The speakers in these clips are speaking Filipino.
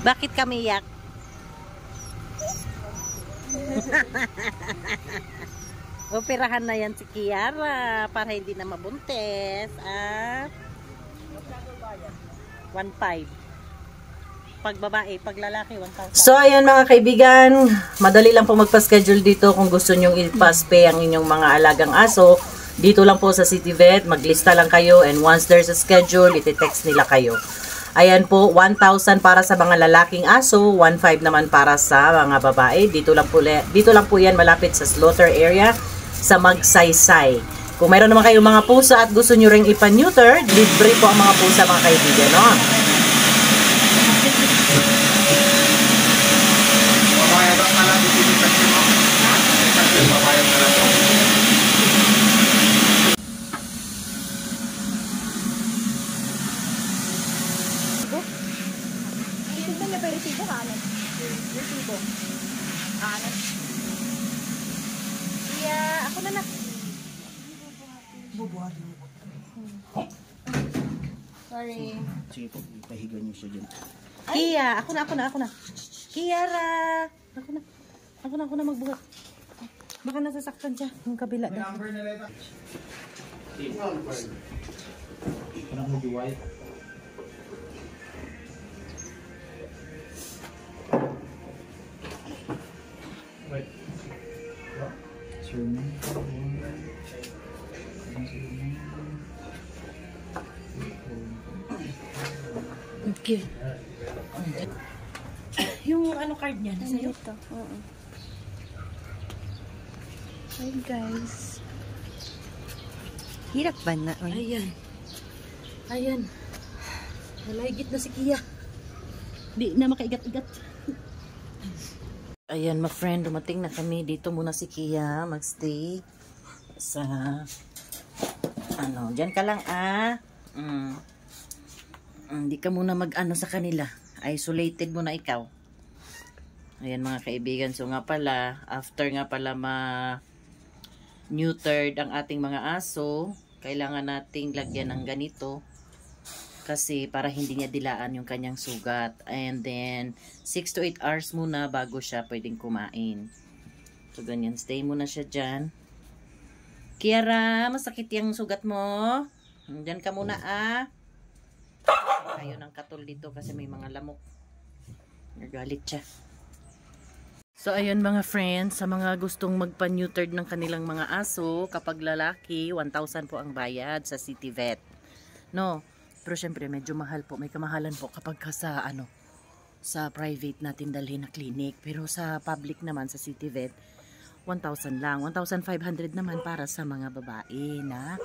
Bakit kami iyak? Operahan na yan si Kiara para hindi na mabuntis. 1.5. Pag babae, pag lalaki, 1,000. So, ayan mga kaibigan, madali lang po magpa-schedule dito kung gusto nyong ipaspe ang inyong mga alagang aso. Dito lang po sa City Vet, maglista lang kayo and once there's a schedule, iti-text nila kayo. Ayan po, 1,000 para sa mga lalaking aso, 1,500 naman para sa mga babae. Dito lang po yan malapit sa slaughter area sa Magsaysay. Kung mayroon naman kayong mga pusa at gusto nyo ring ipa-neuter, libre po ang mga pusa mga kaibigan, no? Yeah, ako na. Sorry. Sige po, ipahiga niyo siya dyan. Kia, ako na. Kiara. Ako na magbuhat. Baka nasasaktan siya. Yung kabila daw. Parang mo diway. Wait. Surname. Okay. Yung ano card niya, nasa iyo? Ito. Oo. Hi guys. Hirap ba na? Ayan. Nalaigit na si Kia. Di na makaigat-igat. Ayan, my friend, dumating na kami. Dito muna si Kia magstay sa dyan ka lang hindi ka muna mag-ano sa kanila. Isolated muna ikaw. Ayan mga kaibigan. So nga pala, after nga pala neutered ang ating mga aso, kailangan nating lagyan ng ganito. Kasi para hindi niya dilaan yung kanyang sugat. And then, 6 to 8 hours muna bago siya pwedeng kumain. So ganyan, stay muna siya dyan. Kiara, masakit yung sugat mo. Dyan ka muna Ayaw ng katol dito kasi may mga lamok. Nagalit siya. So ayun mga friends, sa mga gustong magpa-neutered ng kanilang mga aso, kapag lalaki, 1,000 po ang bayad sa City Vet. No, pero syempre medyo mahal po, may kamahalan po kapag sa sa private natin dalhin na clinic. Pero sa public naman, sa City Vet, 1,000 lang. 1,500 naman para sa mga babae na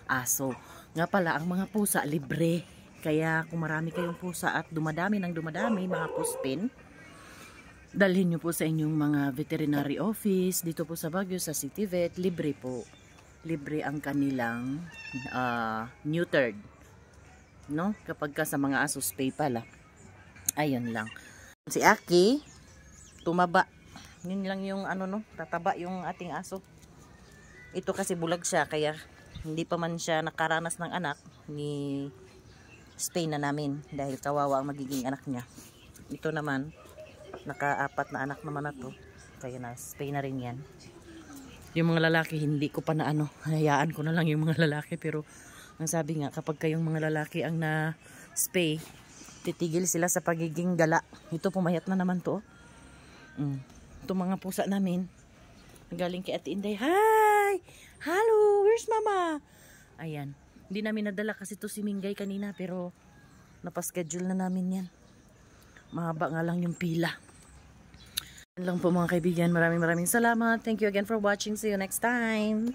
aso. Nga pala, ang mga pusa libre. Kaya kung marami kayong pusa at dumadami mga puspin, dalhin nyo po sa inyong mga veterinary office dito po sa Baguio sa City Vet. Libre po. Libre ang kanilang neutered. No? Kapag ka sa mga aso spay pala. Ayun lang. Si Aki, tumaba. Yun lang yung tataba yung ating aso. Ito kasi bulag siya kaya hindi pa man siya nakaranas ng anak ni spay na namin dahil kawawa ang magiging anak niya. Ito naman naka-4 na anak naman na to. Kaya na spay na rin yan. Yung mga lalaki hindi ko pa na hayaan ko na lang yung mga lalaki, pero ang sabi nga kapag kayong mga lalaki ang na spay, titigil sila sa pagiging gala. Ito pumayat na naman to. Itong mga pusa namin galing kay Ate Inday. Hi! Hello! Where's mama? Ayan. Hindi namin nadala kasi to si Mingay kanina, pero napaschedule na namin yan. Mahaba nga lang yung pila. Yan lang po mga kaibigan. Maraming salamat. Thank you again for watching. See you next time.